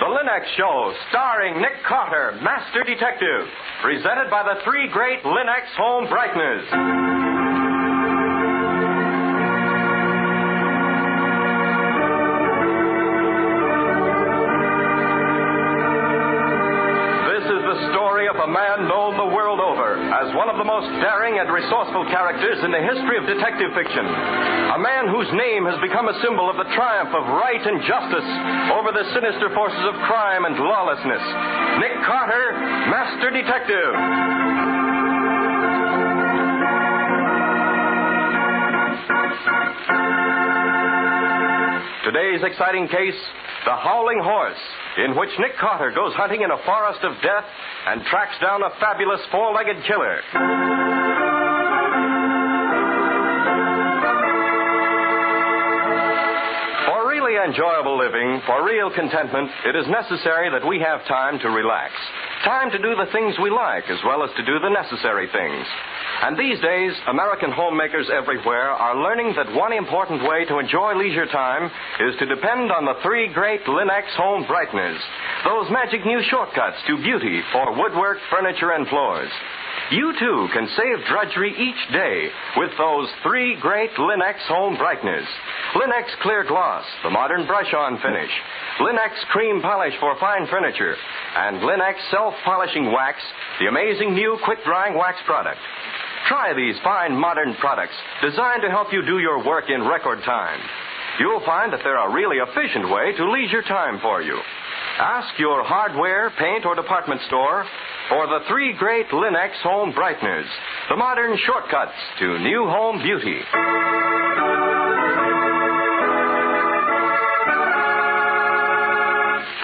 The Linux Show, starring Nick Carter, Master Detective. Presented by the three great Linux Home Brighteners. A man known the world over as one of the most daring and resourceful characters in the history of detective fiction. A man whose name has become a symbol of the triumph of right and justice over the sinister forces of crime and lawlessness. Nick Carter, Master Detective. Today's exciting case, the Howling Horse, in which Nick Carter goes hunting in a forest of death and tracks down a fabulous four-legged killer. For really enjoyable living, for real contentment, it is necessary that we have time to relax. Time to do the things we like as well as to do the necessary things. And these days, American homemakers everywhere are learning that one important way to enjoy leisure time is to depend on the three great Linux Home Brighteners, those magic new shortcuts to beauty for woodwork, furniture, and floors. You, too, can save drudgery each day with those three great Linux Home Brighteners. Linux Clear Gloss, the modern brush-on finish. Linux Cream Polish for fine furniture. And Linux Self-Polishing Wax, the amazing new quick-drying wax product. Try these fine modern products designed to help you do your work in record time. You'll find that they're a really efficient way to leisure time for you. Ask your hardware, paint, or department store for the three great Linux Home Brighteners, the modern shortcuts to new home beauty.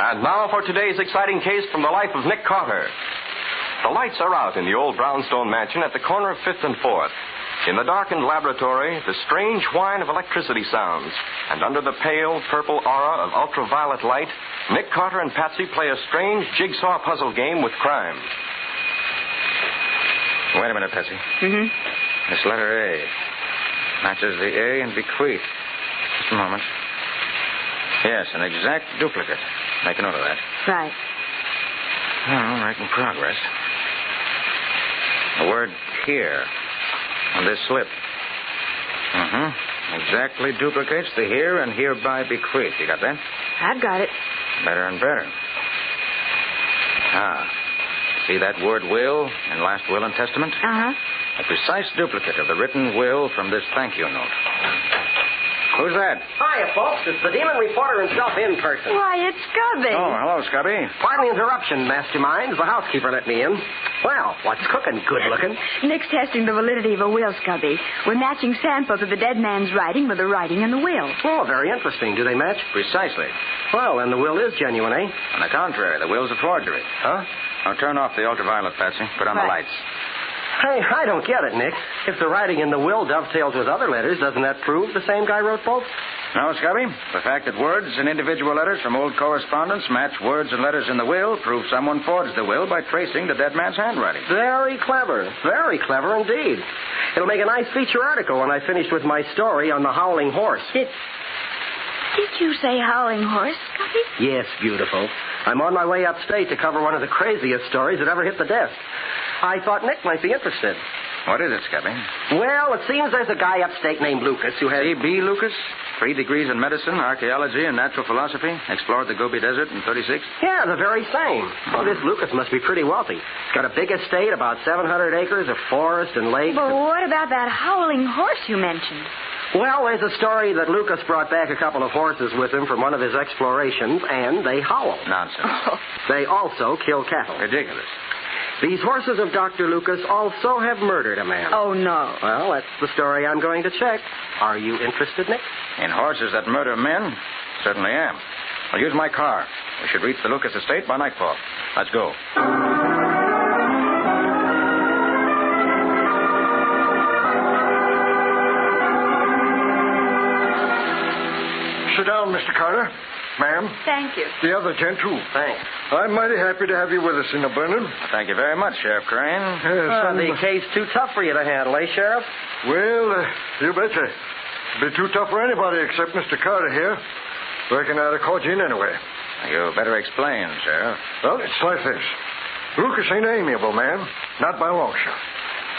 And now for today's exciting case from the life of Nick Carter. The lights are out in the old brownstone mansion at the corner of 5th and 4th. In the darkened laboratory, the strange whine of electricity sounds. And under the pale, purple aura of ultraviolet light, Nick Carter and Patsy play a strange jigsaw puzzle game with crime. Wait a minute, Patsy. Mm-hmm. This letter A matches the A in bequeath. Just a moment. Yes, an exact duplicate. Make a note of that. Right. All right, in progress. The word here on this slip. Exactly duplicates the here and hereby bequeath. You got that? I've got it. Better and better. See that word will in last will and testament? Uh-huh. A precise duplicate of the written will from this thank you note. Who's that? Hiya, folks. It's the demon reporter himself in person. Why, it's Scubby. Oh, hello, Scubby. Pardon the interruption, masterminds. The housekeeper let me in. Well, what's cooking? Good looking. Nick's testing the validity of a will, Scubby. We're matching samples of the dead man's writing with the writing in the will. Oh, very interesting. Do they match? Precisely. Well, then the will is genuine, eh? On the contrary, the will's a forgery. Huh? Now turn off the ultraviolet, Patsy. Put on the lights. Hey, I don't get it, Nick. If the writing in the will dovetails with other letters, doesn't that prove the same guy wrote both? No, Scubby. The fact that words and individual letters from old correspondence match words and letters in the will proves someone forged the will by tracing the dead man's handwriting. Very clever. Very clever indeed. It'll make a nice feature article when I finish with my story on the Howling Horse. Did you say Howling Horse, Scubby? Yes, beautiful. I'm on my way upstate to cover one of the craziest stories that ever hit the desk. I thought Nick might be interested. What is it, Scubby? Well, it seems there's a guy upstate named Lucas who has... C.B. Lucas? 3 degrees in medicine, archaeology, and natural philosophy. Explored the Gobi Desert in 36. Yeah, the very same. Oh, this Lucas must be pretty wealthy. He's got a big estate, about 700 acres of forest and lakes. But what about that Howling Horse you mentioned? Well, there's a story that Lucas brought back a couple of horses with him from one of his explorations, and they howl. Nonsense. Oh. They also kill cattle. Ridiculous. These horses of Dr. Lucas also have murdered a man. Oh, no. Well, that's the story I'm going to check. Are you interested, Nick? In horses that murder men? Certainly am. I'll use my car. We should reach the Lucas estate by nightfall. Let's go. Sit down, Mr. Carter. Ma'am. Thank you. The other gent, too. Thanks. I'm mighty happy to have you with us in the Brennan. Thank you very much, Sheriff Crane. Yes, The case too tough for you to handle, eh, Sheriff? Well, you betcha. It'd be too tough for anybody except Mr. Carter here. Reckon I'd have caught you in anyway. You better explain, Sheriff. Well, it's like this. Lucas ain't an amiable man. Not by a long shot.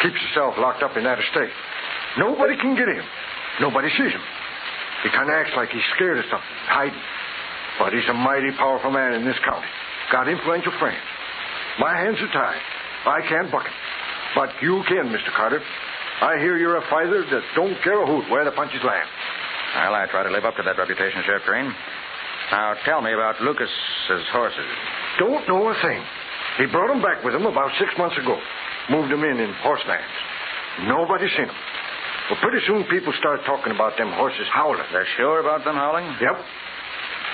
Keeps himself locked up in that estate. Nobody can get him. Nobody sees him. He kind of acts like he's scared of something, hiding. But he's a mighty powerful man in this county. Got influential friends. My hands are tied. I can't buck him. But you can, Mr. Carter. I hear you're a fighter that don't care a hoot where the punches land. Well, I try to live up to that reputation, Sheriff Crane. Now, tell me about Lucas's horses. Don't know a thing. He brought them back with him about 6 months ago. Moved them in horse vans. Nobody's seen them. Well, pretty soon people start talking about them horses howling. They're sure about them howling? Yep.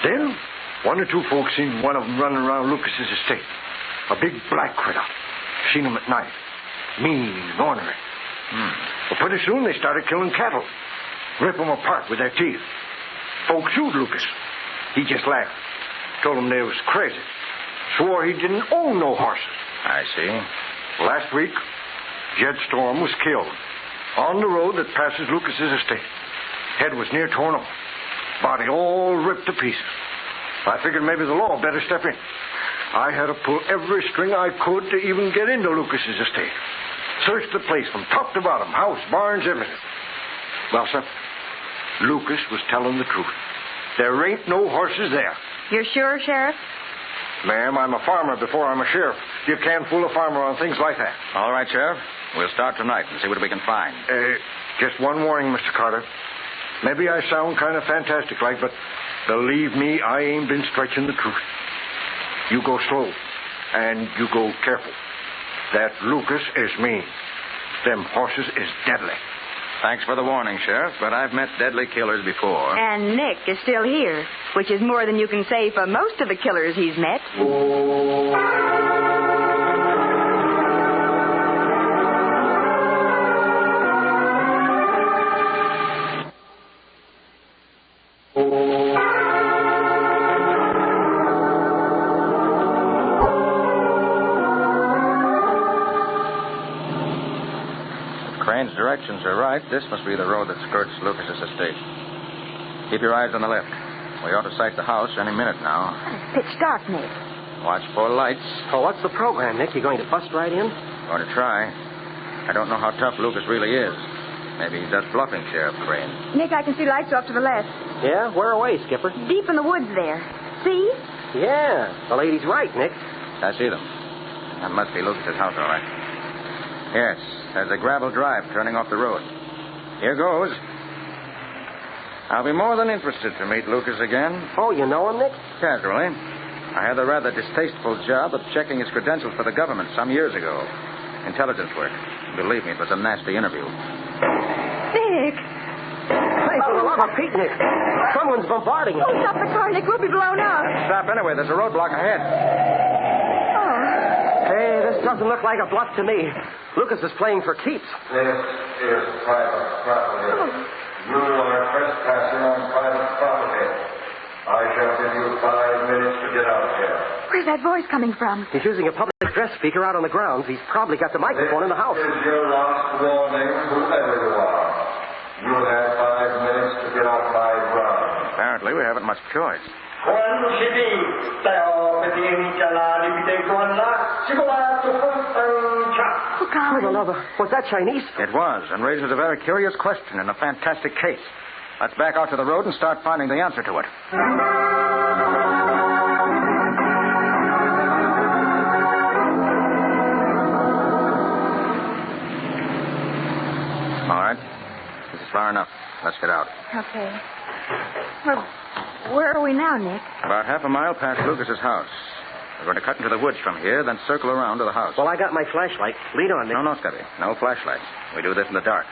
Then, one or two folks seen one of them running around Lucas's estate. A big black critter. Seen him at night. Mean and ornery. Well, pretty soon they started killing cattle. Rip them apart with their teeth. Folks sued Lucas. He just laughed. Told them they was crazy. Swore he didn't own no horses. I see. Last week, Jed Storm was killed. On the road that passes Lucas's estate. Head was near torn off. Body all ripped to pieces. I figured maybe the law better step in. I had to pull every string I could to even get into Lucas's estate. Searched the place from top to bottom. House, barns, everything. Well, sir, Lucas was telling the truth. There ain't no horses there. You're sure, Sheriff? Ma'am, I'm a farmer before I'm a sheriff. You can't fool a farmer on things like that. All right, Sheriff. We'll start tonight and see what we can find. Just one warning, Mr. Carter. Maybe I sound kind of fantastic-like, but believe me, I ain't been stretching the truth. You go slow, and you go careful. That Lucas is mean. Them horses is deadly. Thanks for the warning, Sheriff, but I've met deadly killers before. And Nick is still here, which is more than you can say for most of the killers he's met. Crane's directions are right. This must be the road that skirts Lucas's estate. Keep your eyes on the left. We ought to sight the house any minute now. It's pitch dark, Nick. Watch for lights. Oh, what's the program, Nick? You going to bust right in? Going to try. I don't know how tough Lucas really is. Maybe he's just bluffing, Sheriff Crane. Nick, I can see lights off to the left. Yeah? Where away, Skipper? Deep in the woods there. See? Yeah. The lady's right, Nick. I see them. That must be Lucas's house, all right. Yes, there's a gravel drive turning off the road. Here goes. I'll be more than interested to meet Lucas again. Oh, you know him, Nick? Casually. I had the rather distasteful job of checking his credentials for the government some years ago. Intelligence work. Believe me, it was a nasty interview. Nick! Hey, for the love of Pete, Nick. Someone's bombarding us. Oh, stop the car, Nick. We'll be blown up. Stop anyway. There's a roadblock ahead. Oh. Hey, this doesn't look like a bluff to me. Lucas is playing for keeps. This is private property. You are trespassing on private property. I shall give you 5 minutes to get out of here. Where's that voice coming from? He's using a public address speaker out on the grounds. He's probably got the microphone in the house. This is your last warning, whoever you are. You have 5 minutes to get off my ground. Apparently, we haven't much choice. Oh, golly. For the love of... Was that Chinese? It was, and raises a very curious question in a fantastic case. Let's back out to the road and start finding the answer to it. All right. This is far enough. Let's get out. Okay. Well, where are we now, Nick? About half a mile past Lucas's house. We're going to cut into the woods from here, then circle around to the house. Well, I got my flashlight. Lead on, Nick. No, Scotty. No flashlights. We do this in the dark.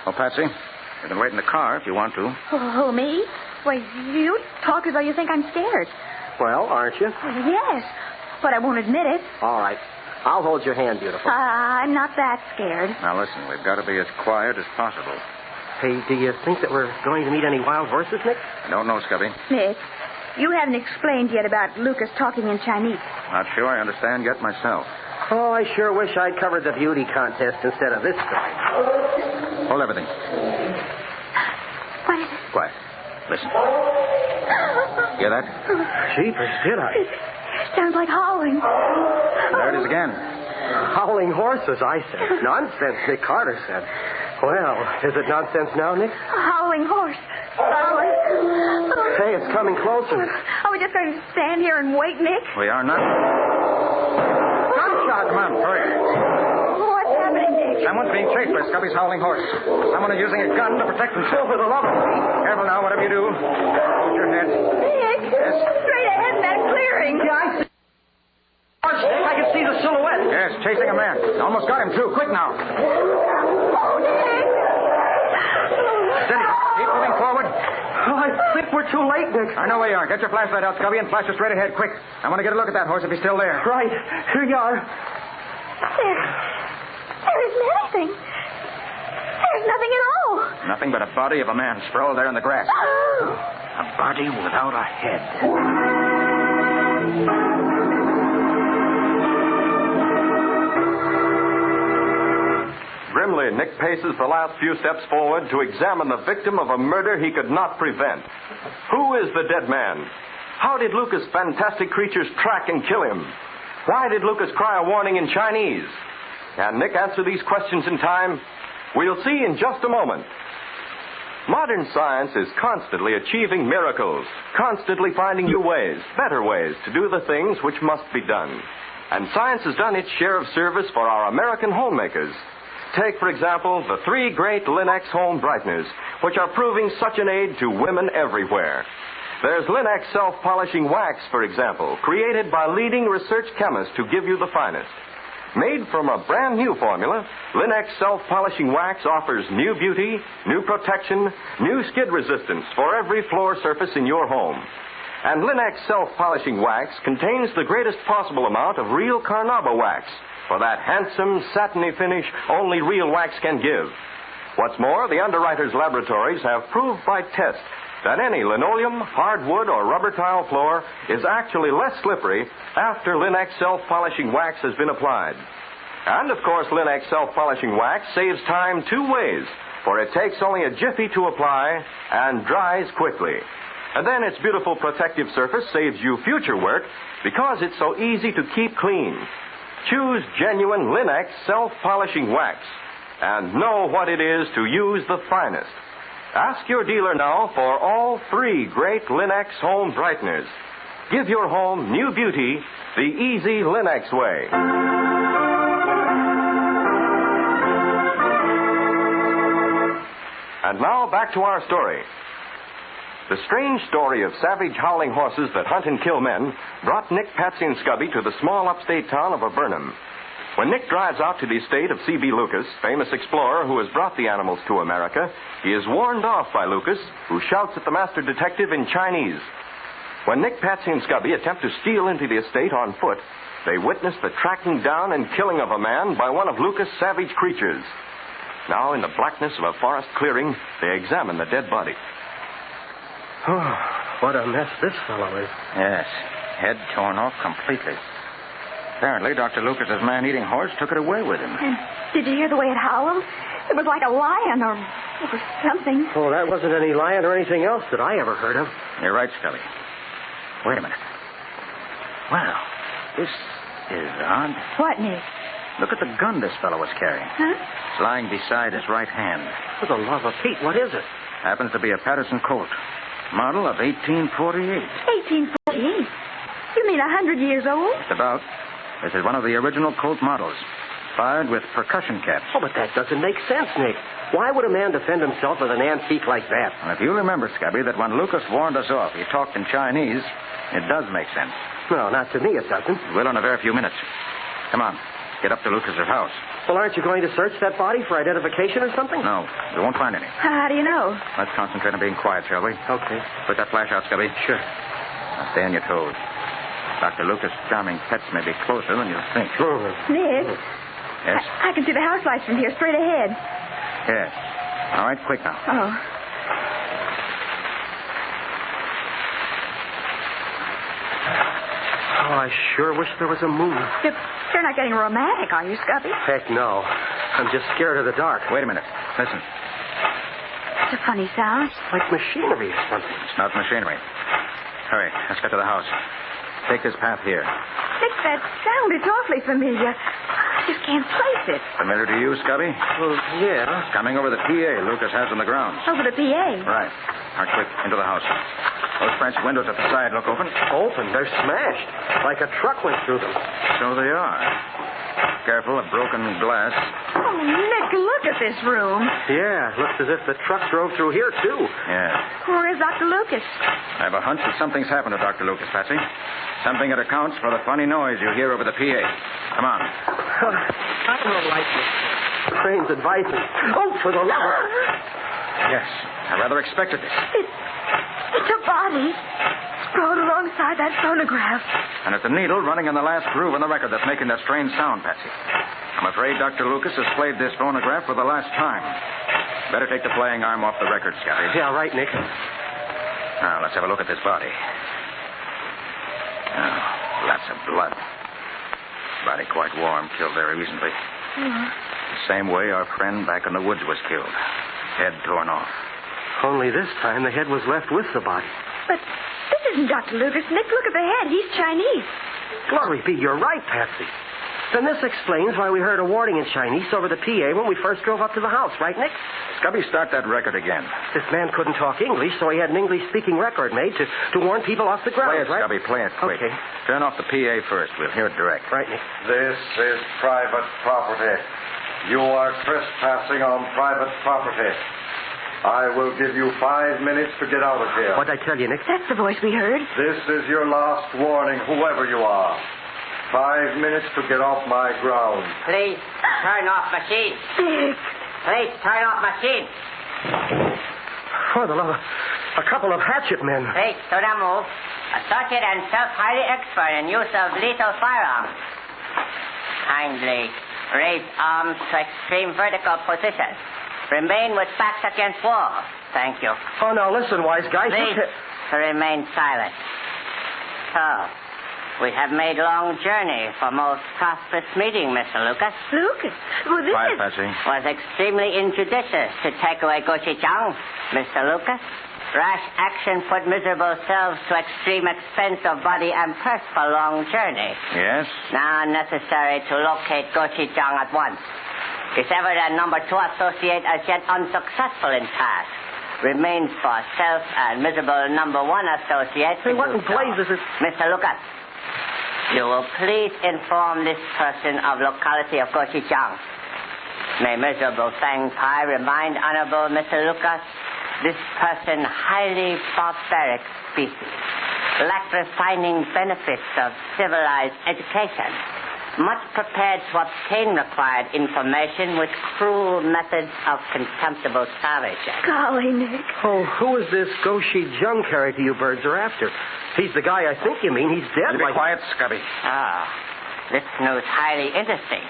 Oh, Patsy, you can wait in the car if you want to. Oh, me? Why, you talk as though you think I'm scared. Well, aren't you? Yes, but I won't admit it. All right. I'll hold your hand, beautiful. I'm not that scared. Now, listen, we've got to be as quiet as possible. Hey, do you think that we're going to meet any wild horses, Nick? I don't know, Scubby. Nick, you haven't explained yet about Lucas talking in Chinese. Not sure I understand yet myself. Oh, I sure wish I'd covered the beauty contest instead of this story. Hold everything. What is it? Quiet. Listen. Hear that? Jeepers, did I? Sounds like howling. There it is again. Howling horses, I said. Nonsense, Nick Carter said. Well, is it nonsense now, Nick? A howling horse. Howling. Hey, it's coming closer. Are we just going to stand here and wait, Nick? We are not. Gunshot! Come on, hurry. What's happening, Nick? Someone's being chased by Scubby's howling horse. Someone is using a gun to protect himself. For the love of Pete. Careful now, whatever you do. Hold your head. Nick! Yes. Straight ahead in that clearing. Yeah, I see. I can see the silhouette. Yes, chasing a man. Almost got him, too. Quick now. Oh, Nick! Steady. Keep moving forward. Oh, I think we're too late, Nick. I know where you are. Get your flashlight out, Scubby, and flash us straight ahead, quick. I want to get a look at that horse if he's still there. Right. Here you are. There isn't anything. There's nothing at all. Nothing but a body of a man sprawled there in the grass. A body without a head. Grimly, Nick paces the last few steps forward to examine the victim of a murder he could not prevent. Who is the dead man? How did Lucas' fantastic creatures track and kill him? Why did Lucas cry a warning in Chinese? Can Nick answer these questions in time? We'll see in just a moment. Modern science is constantly achieving miracles, constantly finding new ways, better ways to do the things which must be done. And science has done its share of service for our American homemakers. Take, for example, the 3 great Linex home brighteners, which are proving such an aid to women everywhere. There's Linex self-polishing wax, for example, created by leading research chemists to give you the finest. Made from a brand new formula, Linex self-polishing wax offers new beauty, new protection, new skid resistance for every floor surface in your home. And Linex self-polishing wax contains the greatest possible amount of real carnauba wax for that handsome, satiny finish only real wax can give. What's more, the underwriters' laboratories have proved by test that any linoleum, hardwood, or rubber tile floor is actually less slippery after Linex self-polishing wax has been applied. And, of course, Linex self-polishing wax saves time 2 ways, for it takes only a jiffy to apply and dries quickly. And then its beautiful protective surface saves you future work because it's so easy to keep clean. Choose genuine Linex self-polishing wax and know what it is to use the finest. Ask your dealer now for all 3 great Linex home brighteners. Give your home new beauty the easy Linex way. And now back to our story. The strange story of savage howling horses that hunt and kill men brought Nick, Patsy, and Scubby to the small upstate town of Burnham. When Nick drives out to the estate of C.B. Lucas, famous explorer who has brought the animals to America, he is warned off by Lucas, who shouts at the master detective in Chinese. When Nick, Patsy, and Scubby attempt to steal into the estate on foot, they witness the tracking down and killing of a man by one of Lucas' savage creatures. Now, in the blackness of a forest clearing, they examine the dead body. Oh, what a mess this fellow is. Yes, head torn off completely. Apparently, Dr. Lucas's man-eating horse took it away with him. And did you hear the way it howled? It was like a lion or something. Oh, that wasn't any lion or anything else that I ever heard of. You're right, Scully. Wait a minute. Wow, this is odd. What, Nick? Look at the gun this fellow was carrying. Huh? It's lying beside his right hand. For the love of Pete, what is it? Happens to be a Patterson Colt. Model of 1848. 1848? You mean 100 years old? Just about. This is one of the original Colt models. Fired with percussion caps. Oh, but that doesn't make sense, Nick. Why would a man defend himself with an antique like that? And if you remember, Scubby, that when Lucas warned us off, he talked in Chinese, it does make sense. No, not to me it doesn't. It will in a very few minutes. Come on. Get up to Lucas's house. Well, aren't you going to search that body for identification or something? No, we won't find any. How do you know? Let's concentrate on being quiet, shall we? Okay. Put that flash out, Scubby. Sure. Now stay on your toes. Dr. Lucas' charming pets may be closer than you think. Nick? Yes? I can see the house lights from here, straight ahead. Yes. All right, quick now. Oh. Oh, I sure wish there was a moon. You're not getting romantic, are you, Scubby? Heck no. I'm just scared of the dark. Wait a minute. Listen. It's a funny sound. Like machinery or something. It's not machinery. Hurry, let's get to the house. Take this path here. Nick, that sound is awfully familiar. I just can't place it. Familiar to you, Scubby? Well, yeah. Coming over the PA Lucas has on the ground. Over the PA. Right. Now, quick, into the house. Those French windows at the side look open. Open. They're smashed. Like a truck went through them. So they are. Careful of broken glass. Oh, Nick, look at this room. Yeah, looks as if the truck drove through here, too. Yeah. Where is Dr. Lucas? I have a hunch that something's happened to Dr. Lucas, Patsy. Something that accounts for the funny noise you hear over the PA. Come on. I don't like this. Crane's advice. Oh, for the love of... Yes, I rather expected this. It's a body sprawled alongside that phonograph. And it's a needle running in the last groove on the record that's making that strange sound, Patsy. I'm afraid Dr. Lucas has played this phonograph for the last time. Better take the playing arm off the record, Scotty. Yeah, right, Nick. Now, let's have a look at this body. Oh, lots of blood. Body quite warm, killed very recently. The same way our friend back in the woods was killed. Head torn off. Only this time the head was left with the body. But this isn't Dr. Lucas. Nick, look at the head. He's Chinese. Glory be, you're right, Patsy. Then this explains why we heard a warning in Chinese over the PA when we first drove up to the house, right, Nick? Scubby, start that record again. This man couldn't talk English, so he had an English-speaking record made to warn people off the ground, Play it, right? Scubby, play it quick. Okay. Turn off the PA first. We'll hear it direct. Right, Nick. This is private property. You are trespassing on private property. I will give you 5 minutes to get out of here. What'd I tell you, Nick? That's the voice we heard. This is your last warning, whoever you are. 5 minutes to get off my ground. Please turn off machine. Nick. Please turn off machine. For the love of... A couple of hatchet men. Please to the move. Associate and self highly expert in use of lethal firearms. Kindly raise arms to extreme vertical position. Remain with backs against wall. Thank you. Oh, now listen, wise guys. Please to remain silent. So, we have made long journey for most prosperous meeting, Mr. Lucas. Lucas? Well, this Quiet, is... Patsy. Was extremely injudicious to take away Gochujang, Mr. Lucas. Rash action put miserable selves to extreme expense of body and purse for long journey. Yes? Now necessary to locate Gochujang at once. Discovered that number 2 associate as yet unsuccessful in task. Remains for self and miserable number 1 associate. Hey, what in blazes is... Mr. Lucas, you will please inform this person of locality of Gochujang. May miserable Fang Pai remind Honorable Mr. Lucas, this person highly barbaric species, lack refining benefits of civilized education, much prepared to obtain required information with cruel methods of contemptible savagery. Golly, Nick. Oh, who is this Goshi Jung character you birds are after? He's the guy I think you mean. He's dead. You be quiet, Scubby. Ah, this news highly interesting.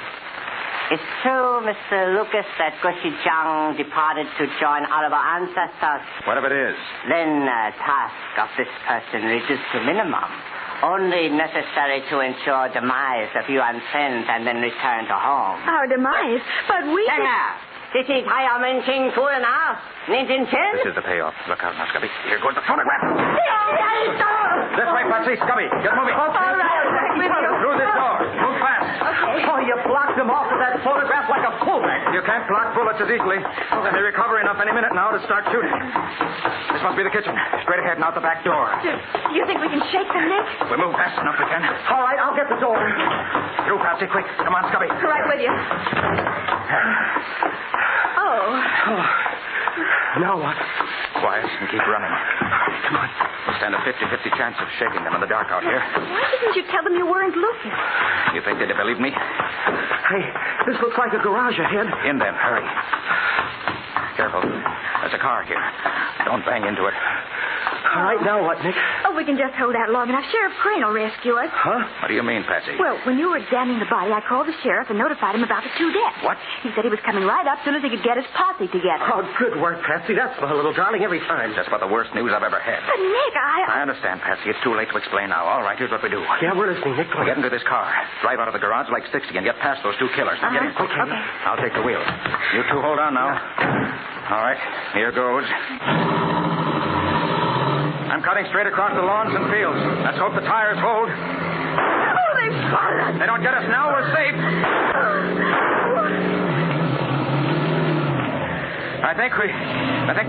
It's true, Mr. Lucas, that Gochujang departed to join all of our ancestors. What if it is? Then task of this person reduced to minimum. Only necessary to ensure demise of you and friends and then return to home. Our demise? But we... This is Hayamenching Turana. This is the payoff. Look out now, Scubby. Here goes the phonograph. This way, Patsy. Scubby, get moving. All right. Through this door. Move fast. Okay. Oh, you blocked them off with that photograph like a fullback. You can't block bullets as easily. They may recover enough any minute now to start shooting. This must be the kitchen. Straight ahead and out the back door. Do you think we can shake them, Nick? We move fast enough we can. All right, I'll get the door. Through, Patsy, quick. Come on, Scubby. Right with you. Oh. Now what? Quiet and keep running. Come on. We'll stand a 50-50 chance of shaking them in the dark out here. Why didn't you tell them you weren't Lucas? You think they'd have believed me? Hey, this looks like a garage ahead. In then, hurry. Careful. There's a car here. Don't bang into it. All right, now what, Nick? Oh, we can just hold out long enough. Sheriff Crane will rescue us. Huh? What do you mean, Patsy? Well, when you were examining the body, I called the sheriff and notified him about the 2 deaths. What? He said he was coming right up as soon as he could get his posse together. Oh, good work, Patsy. That's my little darling every time. That's about the worst news I've ever had. But, Nick, I understand, Patsy. It's too late to explain now. All right, here's what we do. Yeah, we're listening, Nick. We get into this car, drive out of the garage like 60 and get past those 2 killers. Now get in quick. Okay. I'll take the wheel. You two hold on now. All right, here goes. I'm I'm cutting straight across the lawns and fields. Let's hope the tires hold. Oh, they've got us. They don't get us now, we're safe. I think we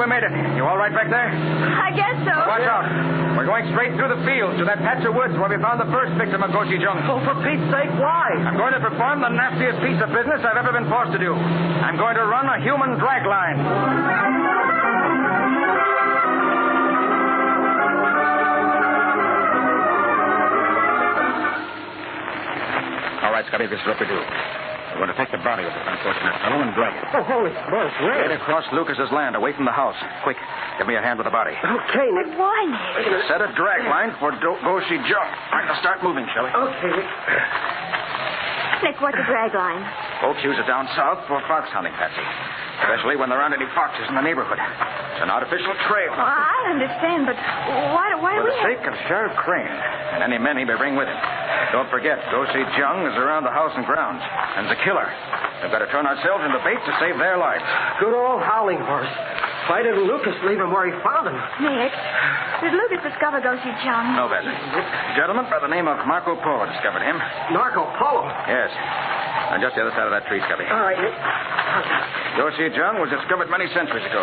made it. You all right back there? I guess so. Watch out. We're going straight through the fields to that patch of woods where we found the first victim of Goshi Jung. Oh, for Pete's sake, why? I'm going to perform the nastiest piece of business I've ever been forced to do. I'm going to run a human drag line. All right, Scotty, this is what we do. We're going to take the body of this unfortunate fellow and drag it. Oh, holy smokes, where? Get across Lucas's land, away from the house. Quick, give me a hand with the body. Okay, Nick. Why, Nick? Set a drag line for Goshi Jung. Right, now start moving, shall we? Okay, Nick. Nick, what's a drag line? Folks use it down south for fox hunting, Patsy. Especially when there aren't any foxes in the neighborhood. It's an artificial trail. Well, I understand, but why do For we the sake of Sheriff Crane and any men he may bring with him. Don't forget, Goshi Jung is around the house and grounds. And the killer. We've got to turn ourselves into bait to save their lives. Good old Howling horse. Why didn't Lucas leave him where he found him? Nick, did Lucas discover Goshi Jung? No, Patsy. A gentleman by the name of Marco Polo discovered him. Marco Polo? Yes. On just the other side of that tree, Scubby. All right, Nick. Goshi Jung was discovered many centuries ago.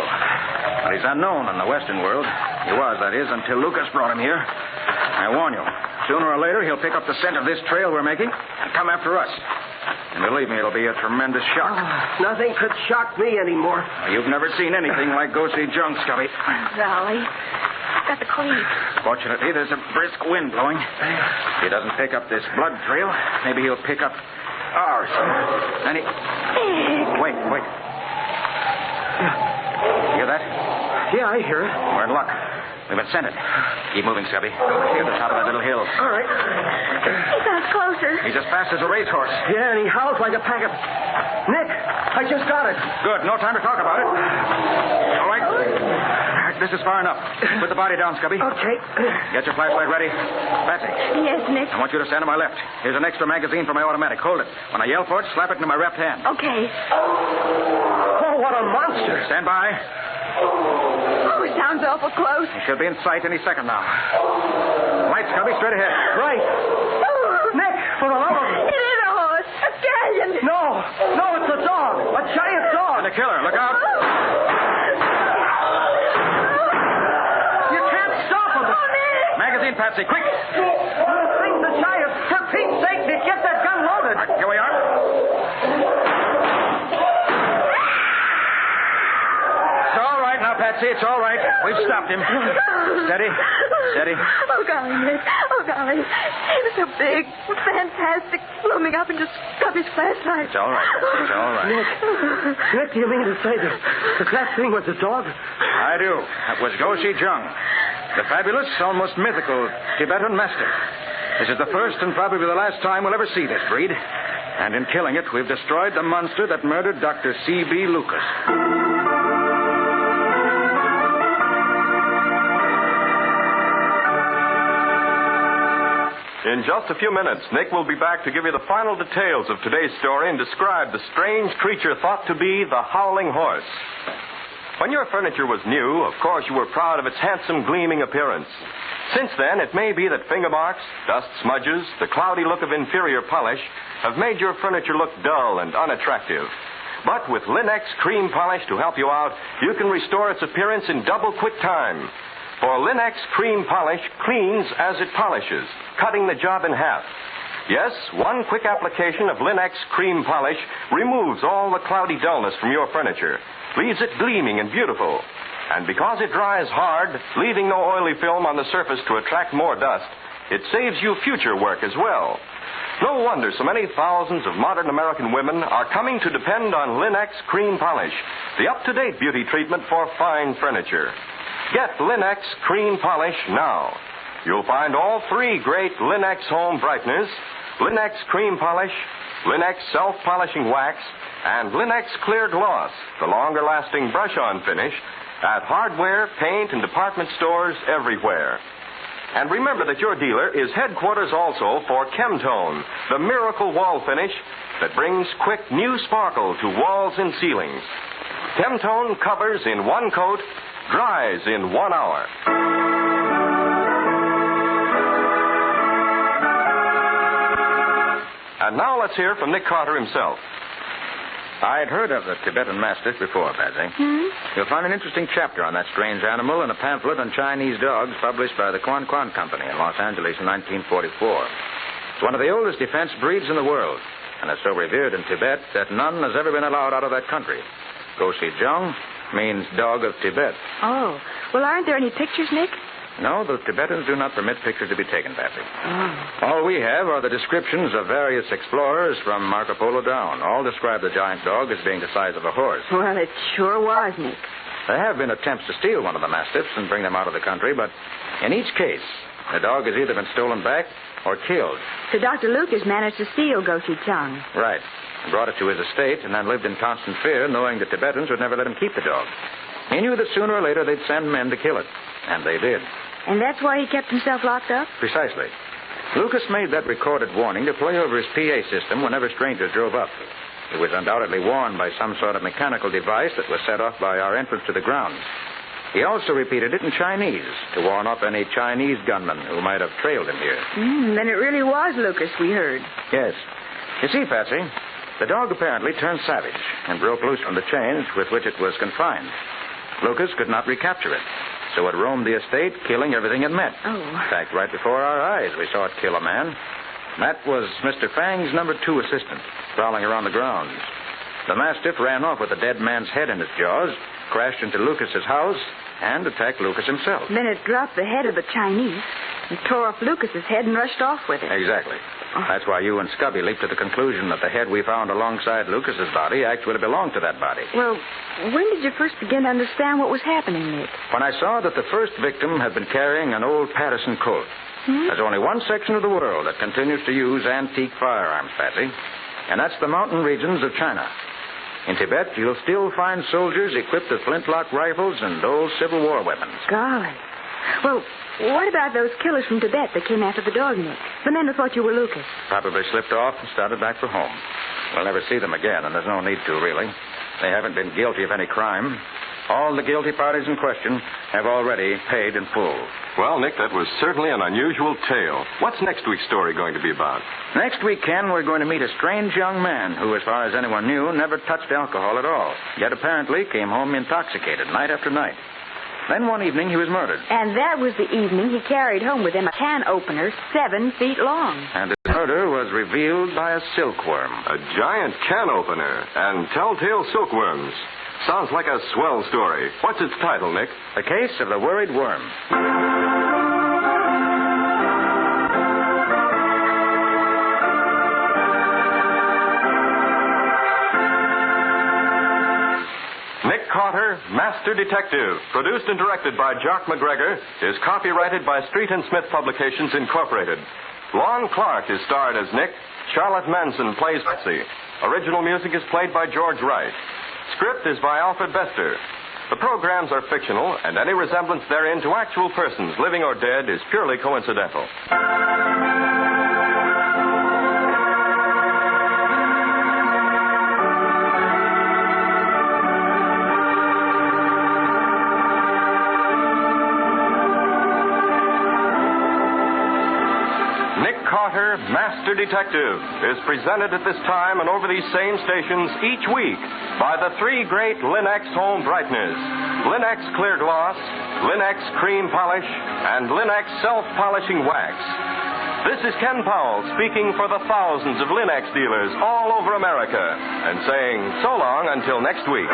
But he's unknown in the Western world. He was, that is, until Lucas brought him here. I warn you, sooner or later he'll pick up the scent of this trail we're making and come after us. And believe me, it'll be a tremendous shock. Nothing could shock me anymore. You've never seen anything like Goshi Jung, Scubby. Golly. Got the cleat. Fortunately, there's a brisk wind blowing. If he doesn't pick up this blood trail, maybe he'll pick up ours. And he... Wait. Hear that? Yeah, I hear it. We're in luck. We've been scented. Keep moving, Scubby. We're at the top of that little hill. All right. He sounds closer. He's as fast as a racehorse. Yeah, and he howls like a pack of... Nick, I just got it. Good. No time to talk about it. All right. This is far enough. Put the body down, Scubby. Okay. Get your flashlight ready. Patsy, Yes, Nick. I want you to stand to my left. Here's an extra magazine for my automatic. Hold it. When I yell for it, slap it into my left hand. Okay. Oh, what a monster. Stand by. Oh, it sounds awful close. He should be in sight any second now. Light, Scubby, straight ahead. Right. Nick, for the love of... It is a horse. A stallion. No, it's a dog. A giant dog. And the killer. Look out. You can't stop him. Oh, Nick. Magazine, Patsy, quick. Thing's a giant. For Pete's sake, Nick, get that gun loaded. All right, here we are. It's all right now, Patsy. It's all right. We've stopped him. Steady. Oh, golly, Nick. Oh, golly. He was so big, fantastic, blooming up into Scubby's flashlight. It's all right. It's all right. Nick, do you mean to say that thing was a dog? I do. That was Goshi Jung, the fabulous, almost mythical Tibetan master. This is the first and probably the last time we'll ever see this breed. And in killing it, we've destroyed the monster that murdered Dr. C.B. Lucas. In just a few minutes, Nick will be back to give you the final details of today's story and describe the strange creature thought to be the Howling Horse. When your furniture was new, of course you were proud of its handsome, gleaming appearance. Since then, it may be that finger marks, dust smudges, the cloudy look of inferior polish have made your furniture look dull and unattractive. But with Linex Cream Polish to help you out, you can restore its appearance in double quick time. For Linex Cream Polish cleans as it polishes, cutting the job in half. Yes, one quick application of Linex Cream Polish removes all the cloudy dullness from your furniture, leaves it gleaming and beautiful. And because it dries hard, leaving no oily film on the surface to attract more dust, it saves you future work as well. No wonder so many thousands of modern American women are coming to depend on Linex Cream Polish, the up-to-date beauty treatment for fine furniture. Get Linex Cream Polish now. You'll find all three great Linex home brighteners, Linex Cream Polish, Linex Self-Polishing Wax, and Linex Clear Gloss, the longer-lasting brush-on finish, at hardware, paint, and department stores everywhere. And remember that your dealer is headquarters also for Chemtone, the miracle wall finish that brings quick new sparkle to walls and ceilings. Chemtone covers in one coat, dries in 1 hour. And now let's hear from Nick Carter himself. I'd heard of the Tibetan Mastiff before, Patsy. You'll find an interesting chapter on that strange animal in a pamphlet on Chinese dogs published by the Quan Quan Company in Los Angeles in 1944. It's one of the oldest defense breeds in the world, and is so revered in Tibet that none has ever been allowed out of that country. Goshijong means dog of Tibet. Oh. Well, aren't there any pictures, Nick? No, the Tibetans do not permit pictures to be taken, Patsy. All we have are the descriptions of various explorers from Marco Polo down. All describe the giant dog as being the size of a horse. Well, it sure was, Nick. There have been attempts to steal one of the mastiffs and bring them out of the country, but in each case, the dog has either been stolen back or killed. So Dr. Lucas managed to steal Gochujang. Right. He brought it to his estate and then lived in constant fear, knowing the Tibetans would never let him keep the dog. He knew that sooner or later they'd send men to kill it. And they did. And that's why he kept himself locked up? Precisely. Lucas made that recorded warning to play over his PA system whenever strangers drove up. It was undoubtedly warned by some sort of mechanical device that was set off by our entrance to the grounds. He also repeated it in Chinese to warn off any Chinese gunmen who might have trailed him here. Then it really was Lucas we heard. Yes. You see, Patsy, the dog apparently turned savage and broke loose from the chains with which it was confined. Lucas could not recapture it, so it roamed the estate, killing everything it met. Oh. In fact, right before our eyes, we saw it kill a man. That was Mr. Fang's number 2 assistant, prowling around the grounds. The mastiff ran off with the dead man's head in its jaws, crashed into Lucas's house, and attacked Lucas himself. Then it dropped the head of the Chinese and tore off Lucas's head and rushed off with it. Exactly. That's why you and Scubby leaped to the conclusion that the head we found alongside Lucas's body actually belonged to that body. Well, when did you first begin to understand what was happening, Nick? When I saw that the first victim had been carrying an old Patterson Colt. There's only one section of the world that continues to use antique firearms, Patsy, and that's the mountain regions of China. In Tibet, you'll still find soldiers equipped with flintlock rifles and old Civil War weapons. Golly. Well, what about those killers from Tibet that came after the dog, Nick? The men who thought you were Lucas. Probably slipped off and started back for home. We'll never see them again, and there's no need to, really. They haven't been guilty of any crime. All the guilty parties in question have already paid in full. Well, Nick, that was certainly an unusual tale. What's next week's story going to be about? Next week, Ken, we're going to meet a strange young man who, as far as anyone knew, never touched alcohol at all, yet apparently came home intoxicated night after night. Then one evening he was murdered. And that was the evening he carried home with him a can opener 7 feet long. And his murder was revealed by a silkworm. A giant can opener and telltale silkworms. Sounds like a swell story. What's its title, Nick? The Case of the Worried Worm. Nick Carter, Master Detective, produced and directed by Jock McGregor, is copyrighted by Street and Smith Publications, Incorporated. Lon Clark is starred as Nick. Charlotte Manson plays Patsy. Original music is played by George Wright. Script is by Alfred Bester. The programs are fictional, and any resemblance therein to actual persons, living or dead, is purely coincidental. Nick Carter, Master Detective, is presented at this time and over these same stations each week by the 3 great Linex home brighteners: Linex Clear Gloss, Linex Cream Polish, and Linex Self-Polishing Wax. This is Ken Powell speaking for the thousands of Linex dealers all over America and saying so long until next week.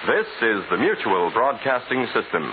This is the Mutual Broadcasting System.